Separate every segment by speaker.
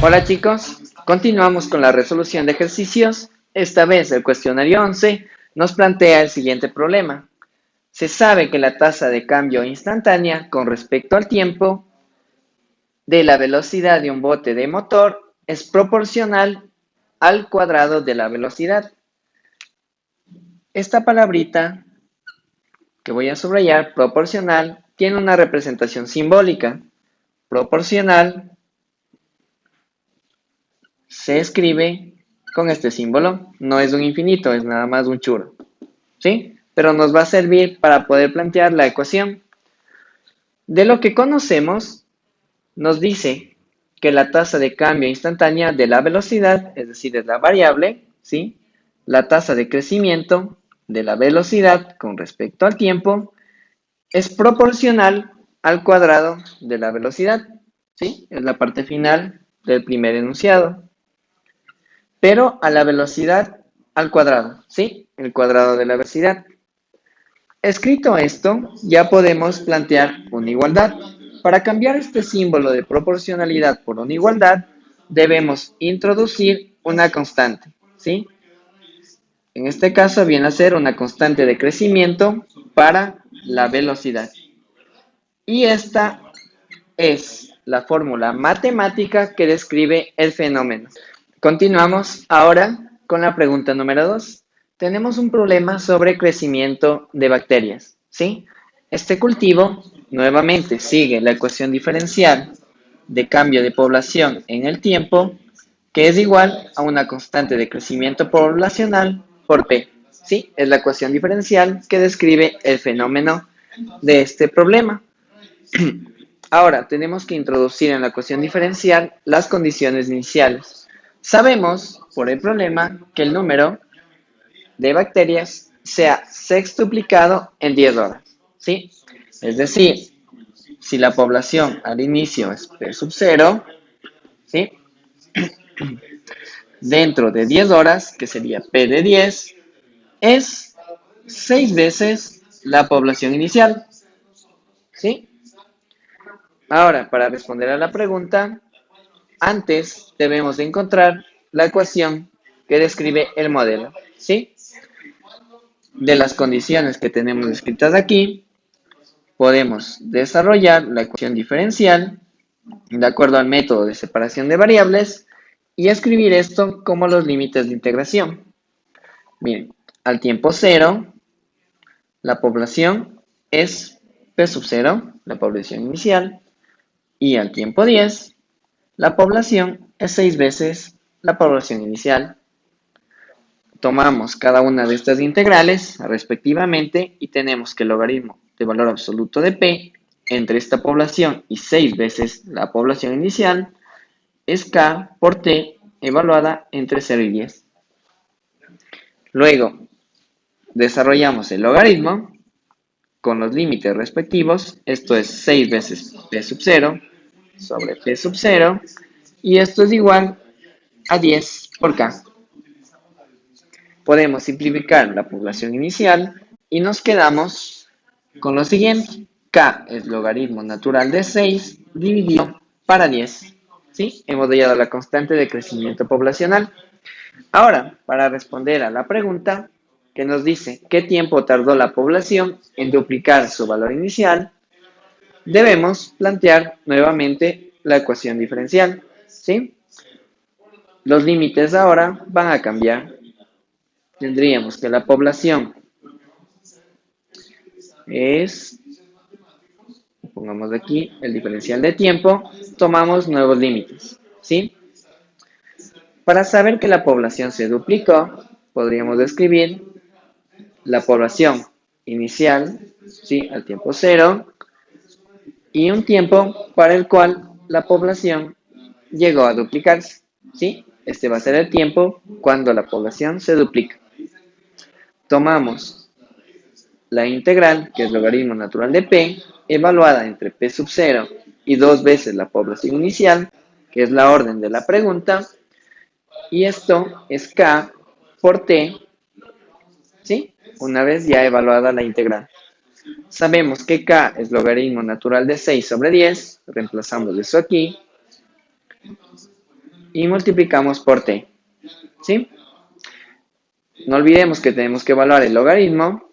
Speaker 1: Hola chicos, continuamos con la resolución de ejercicios. Esta vez el cuestionario 11 nos plantea el siguiente problema. Se sabe que la tasa de cambio instantánea con respecto al tiempo de la velocidad de un bote de motor es proporcional al cuadrado de la velocidad. Esta palabrita que voy a subrayar, proporcional, tiene una representación simbólica. Proporcional se escribe con este símbolo. No es un infinito, es nada más un churro. ¿Sí? Pero nos va a servir para poder plantear la ecuación. De lo que conocemos, nos dice que la tasa de cambio instantánea de la velocidad, es decir, es la variable, ¿sí? La tasa de crecimiento de la velocidad con respecto al tiempo es proporcional al cuadrado de la velocidad, ¿sí? Es la parte final del primer enunciado. Pero a la velocidad al cuadrado, ¿sí? El cuadrado de la velocidad. Escrito esto, ya podemos plantear una igualdad. Para cambiar este símbolo de proporcionalidad por una igualdad, debemos introducir una constante, ¿sí? En este caso viene a ser una constante de crecimiento para la velocidad. Y esta es la fórmula matemática que describe el fenómeno. Continuamos ahora con la pregunta número 2. Tenemos un problema sobre crecimiento de bacterias, ¿sí? Este cultivo nuevamente sigue la ecuación diferencial de cambio de población en el tiempo, que es igual a una constante de crecimiento poblacional por P, ¿sí? Es la ecuación diferencial que describe el fenómeno de este problema. Ahora, tenemos que introducir en la ecuación diferencial las condiciones iniciales. Sabemos, por el problema, que el número de bacterias se ha sextuplicado en 10 horas, ¿sí? Es decir, si la población al inicio es P sub 0, ¿sí? Dentro de 10 horas, que sería P de 10, es 6 veces la población inicial, ¿sí? Ahora, para responder a la pregunta, antes debemos de encontrar la ecuación que describe el modelo, ¿sí? De las condiciones que tenemos escritas aquí, podemos desarrollar la ecuación diferencial de acuerdo al método de separación de variables y escribir esto como los límites de integración. Miren, al tiempo 0, la población es P sub 0, la población inicial, y al tiempo 10, la población es 6 veces la población inicial. Tomamos cada una de estas integrales respectivamente y tenemos que el logaritmo de valor absoluto de P entre esta población y 6 veces la población inicial es K por T evaluada entre 0 y 10. Luego, desarrollamos el logaritmo con los límites respectivos. Esto es 6 veces P sub 0 sobre P sub 0 y esto es igual a 10 por K. Podemos simplificar la población inicial y nos quedamos con lo siguiente. K es logaritmo natural de 6 dividido para 10. ¿Sí? Hemos hallado la constante de crecimiento poblacional. Ahora, para responder a la pregunta que nos dice qué tiempo tardó la población en duplicar su valor inicial, debemos plantear nuevamente la ecuación diferencial. ¿Sí? Los límites ahora van a cambiar. Tendríamos que la población es, pongamos aquí el diferencial de tiempo, tomamos nuevos límites, ¿sí? Para saber que la población se duplicó, podríamos describir la población inicial, ¿sí? Al tiempo 0, y un tiempo para el cual la población llegó a duplicarse, ¿sí? Este va a ser el tiempo cuando la población se duplica. Tomamos la integral, que es logaritmo natural de P, evaluada entre P sub 0 y 2 veces la población inicial, que es la orden de la pregunta, y esto es K por T, ¿sí? Una vez ya evaluada la integral. Sabemos que K es logaritmo natural de 6 sobre 10, reemplazamos eso aquí, y multiplicamos por t, ¿sí? No olvidemos que tenemos que evaluar el logaritmo.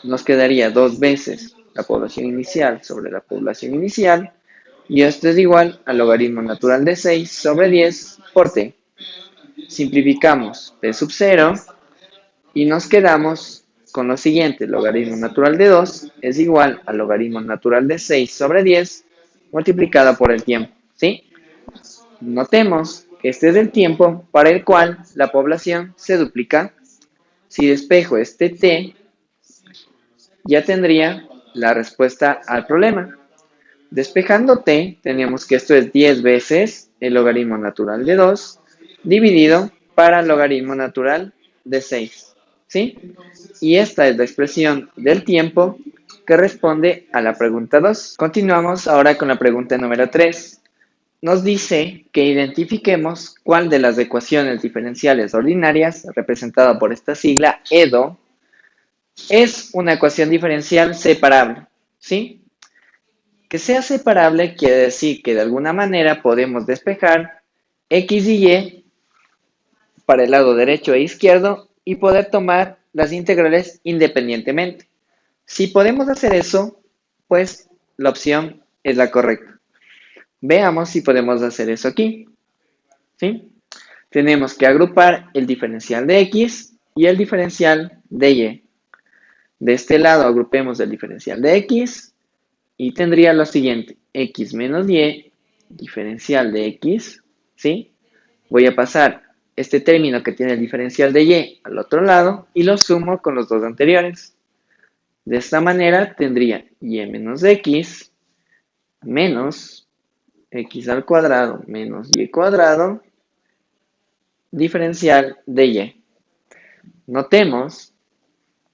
Speaker 1: Nos quedaría 2 veces la población inicial sobre la población inicial, y esto es igual al logaritmo natural de 6 sobre 10 por t. Simplificamos t sub 0 y nos quedamos con lo siguiente: logaritmo natural de 2 es igual al logaritmo natural de 6 sobre 10 multiplicado por el tiempo, ¿sí? Notemos que este es el tiempo para el cual la población se duplica. Si despejo este t, ya tendría la respuesta al problema. Despejando t, tenemos que esto es 10 veces el logaritmo natural de 2 dividido para el logaritmo natural de 6, ¿sí? Y esta es la expresión del tiempo que responde a la pregunta 2. Continuamos ahora con la pregunta número 3. Nos dice que identifiquemos cuál de las ecuaciones diferenciales ordinarias, representada por esta sigla EDO, es una ecuación diferencial separable, ¿sí? Que sea separable quiere decir que de alguna manera podemos despejar x y y para el lado derecho e izquierdo y poder tomar las integrales independientemente. Si podemos hacer eso, pues la opción es la correcta. Veamos si podemos hacer eso aquí, ¿sí? Tenemos que agrupar el diferencial de x y el diferencial de y. De este lado agrupemos el diferencial de x y tendría lo siguiente: x menos y, diferencial de x, ¿sí? Voy a pasar este término que tiene el diferencial de y al otro lado y lo sumo con los dos anteriores. De esta manera tendría y menos x menos x al cuadrado menos y cuadrado diferencial de y. Notemos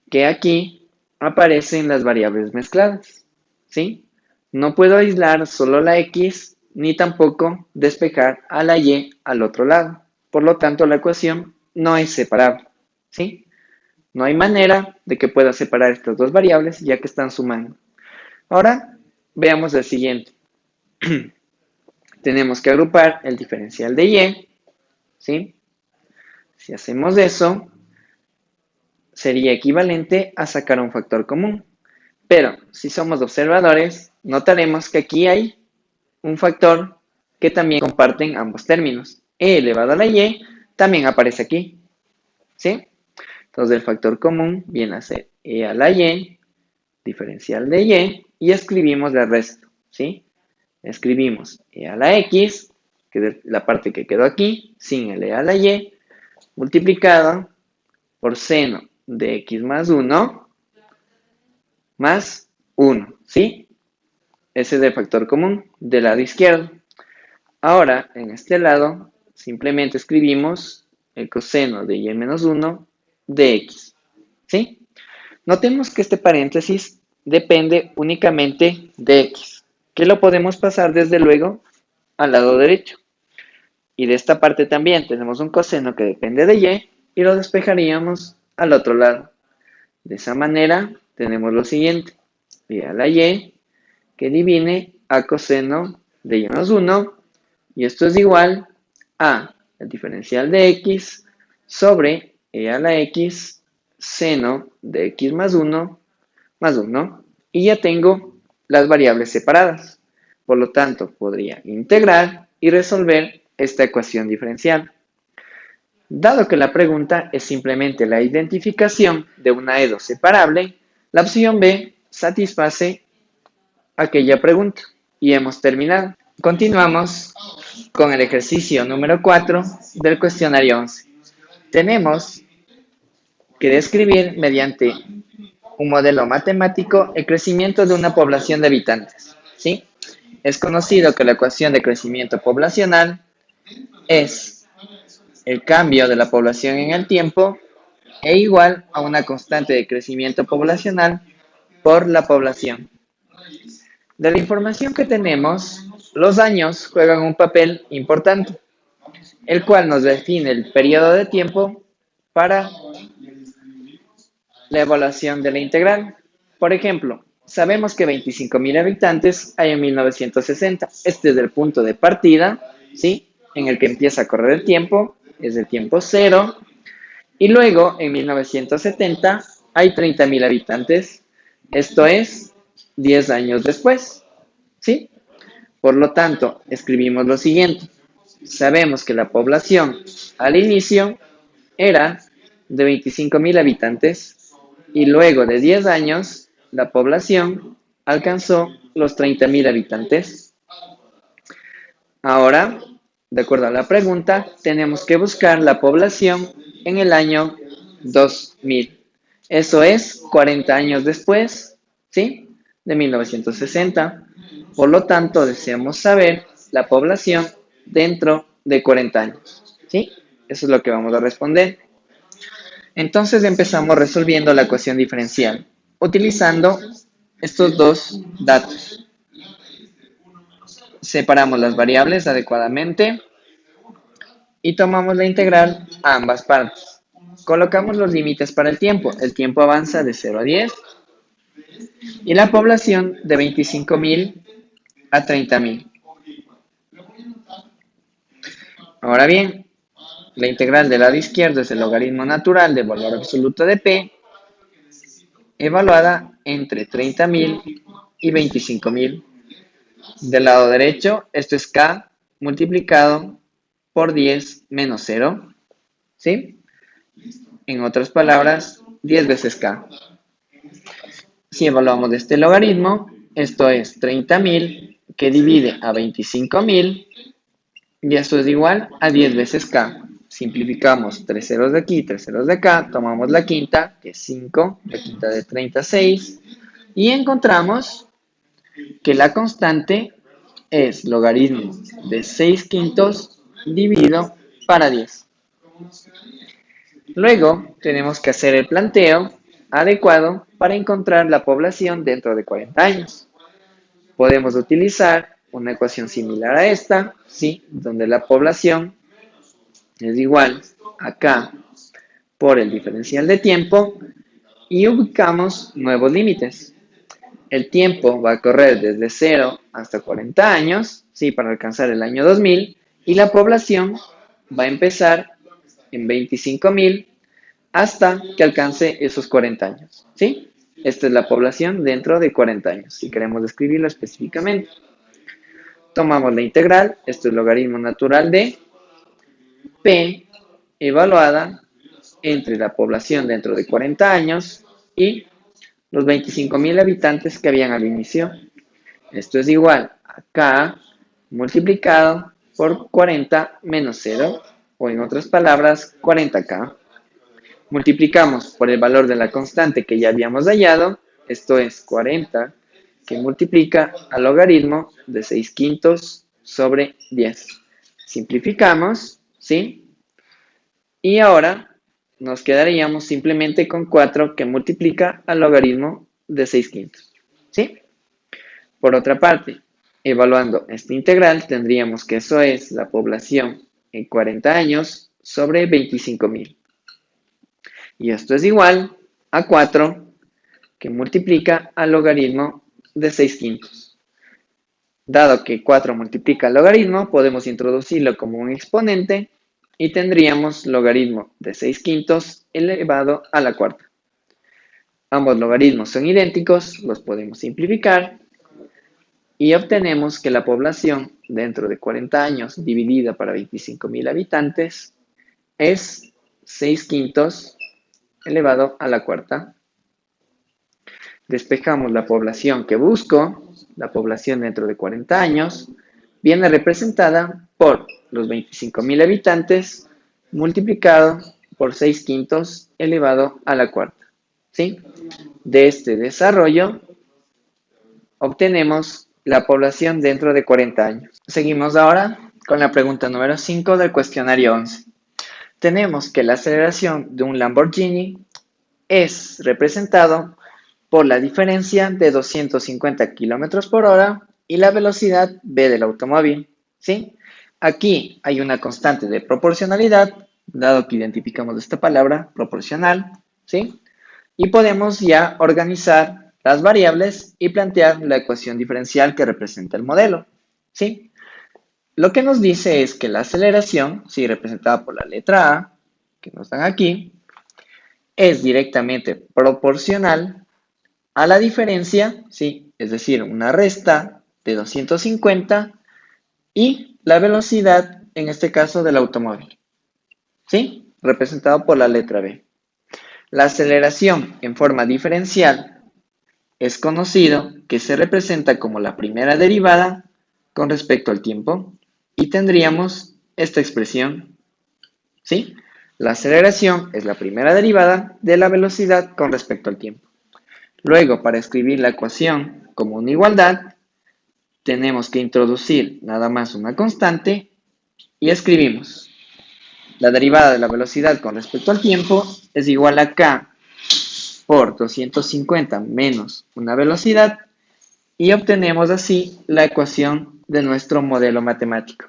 Speaker 1: que aquí aparecen las variables mezcladas, ¿sí? No puedo aislar solo la x ni tampoco despejar a la y al otro lado. Por lo tanto, la ecuación no es separable, ¿sí? No hay manera de que pueda separar estas dos variables ya que están sumando. Ahora, veamos el siguiente. Tenemos que agrupar el diferencial de y, ¿sí? Si hacemos eso, sería equivalente a sacar un factor común. Pero, si somos observadores, notaremos que aquí hay un factor que también comparten ambos términos. E elevado a la y también aparece aquí, ¿sí? Entonces, el factor común viene a ser e a la y, diferencial de y escribimos el resto, ¿sí? Escribimos e a la x, que es la parte que quedó aquí, sin el e a la y, multiplicado por seno de x más 1, más 1, ¿sí? Ese es el factor común del lado izquierdo. Ahora, en este lado, simplemente escribimos el coseno de y menos 1 de x, ¿sí? Notemos que este paréntesis depende únicamente de x, que lo podemos pasar desde luego al lado derecho. Y de esta parte también tenemos un coseno que depende de y lo despejaríamos al otro lado. De esa manera tenemos lo siguiente: y a la y que divide a coseno de y menos 1, y esto es igual a el diferencial de x sobre e a la x seno de x más 1 más 1, y ya tengo las variables separadas. Por lo tanto, podría integrar y resolver esta ecuación diferencial. Dado que la pregunta es simplemente la identificación de una EDO separable, la opción B satisface aquella pregunta. Y hemos terminado. Continuamos con el ejercicio número 4 del cuestionario 11. Tenemos que describir mediante un modelo matemático el crecimiento de una población de habitantes, ¿sí? Es conocido que la ecuación de crecimiento poblacional es el cambio de la población en el tiempo e igual a una constante de crecimiento poblacional por la población. De la información que tenemos, los años juegan un papel importante, el cual nos define el periodo de tiempo para la evaluación de la integral. Por ejemplo, sabemos que 25.000 habitantes hay en 1960. Este es el punto de partida, ¿sí? en el que empieza a correr el tiempo, es el tiempo cero, y luego en 1970 hay 30.000 habitantes, esto es 10 años después, ¿sí? Por lo tanto, escribimos lo siguiente. Sabemos que la población al inicio era de 25.000 habitantes y luego de 10 años la población alcanzó los 30.000 habitantes. Ahora, de acuerdo a la pregunta, tenemos que buscar la población en el año 2000. Eso es 40 años después, ¿sí? De 1960. Por lo tanto, deseamos saber la población dentro de 40 años, ¿sí? Eso es lo que vamos a responder. Entonces empezamos resolviendo la ecuación diferencial, utilizando estos dos datos. Separamos las variables adecuadamente y tomamos la integral a ambas partes. Colocamos los límites para el tiempo. El tiempo avanza de 0 a 10 y la población de 25.000 a 30.000. Ahora bien, la integral del lado izquierdo es el logaritmo natural del valor absoluto de P, evaluada entre 30.000 y 25.000. Del lado derecho, esto es K multiplicado por 10 menos 0, ¿sí? En otras palabras, 10 veces K. Si evaluamos este logaritmo, esto es 30.000 que divide a 25.000 y esto es igual a 10 veces K. Simplificamos 3 ceros de aquí, 3 ceros de acá, tomamos la quinta, que es 5, la quinta de 30, 6, y encontramos que la constante es logaritmo de 6 quintos dividido para 10. Luego tenemos que hacer el planteo adecuado para encontrar la población dentro de 40 años. Podemos utilizar una ecuación similar a esta, ¿sí? Donde la población es igual a K por el diferencial de tiempo y ubicamos nuevos límites. El tiempo va a correr desde 0 hasta 40 años, ¿sí? Para alcanzar el año 2000, y la población va a empezar en 25.000 hasta que alcance esos 40 años, ¿sí? Esta es la población dentro de 40 años, si queremos describirlo específicamente. Tomamos la integral, esto es logaritmo natural de P evaluada entre la población dentro de 40 años y los 25.000 habitantes que habían al inicio. Esto es igual a K multiplicado por 40 menos 0, o en otras palabras, 40K. Multiplicamos por el valor de la constante que ya habíamos hallado, esto es 40, que multiplica al logaritmo de 6 quintos sobre 10. Simplificamos, ¿sí? Y ahora nos quedaríamos simplemente con 4 que multiplica al logaritmo de 6 quintos, ¿sí? Por otra parte, evaluando esta integral, tendríamos que eso es la población en 40 años sobre 25.000. Y esto es igual a 4 que multiplica al logaritmo de 6 quintos. Dado que 4 multiplica al logaritmo, podemos introducirlo como un exponente y tendríamos logaritmo de 6 quintos elevado a la cuarta. Ambos logaritmos son idénticos, los podemos simplificar y obtenemos que la población dentro de 40 años dividida para 25.000 habitantes es 6 quintos elevado a la cuarta. Despejamos la población que busco, la población dentro de 40 años, viene representada por los 25.000 habitantes multiplicado por 6 quintos elevado a la cuarta, ¿sí? De este desarrollo obtenemos la población dentro de 40 años. Seguimos ahora con la pregunta número 5 del cuestionario 11. Tenemos que la aceleración de un Lamborghini es representado por la diferencia de 250 kilómetros por hora y la velocidad v del automóvil, ¿sí? Aquí hay una constante de proporcionalidad, dado que identificamos esta palabra, proporcional, ¿sí? Y podemos ya organizar las variables y plantear la ecuación diferencial que representa el modelo, ¿sí? Lo que nos dice es que la aceleración, si representada por la letra A, que nos dan aquí, es directamente proporcional a la diferencia, ¿sí? Es decir, una resta de 250 y la velocidad, en este caso, del automóvil, ¿sí? Representado por la letra B. La aceleración en forma diferencial es conocido que se representa como la primera derivada con respecto al tiempo y tendríamos esta expresión, ¿sí? La aceleración es la primera derivada de la velocidad con respecto al tiempo. Luego, para escribir la ecuación como una igualdad, tenemos que introducir nada más una constante y escribimos la derivada de la velocidad con respecto al tiempo es igual a k por 250 menos una velocidad y obtenemos así la ecuación de nuestro modelo matemático.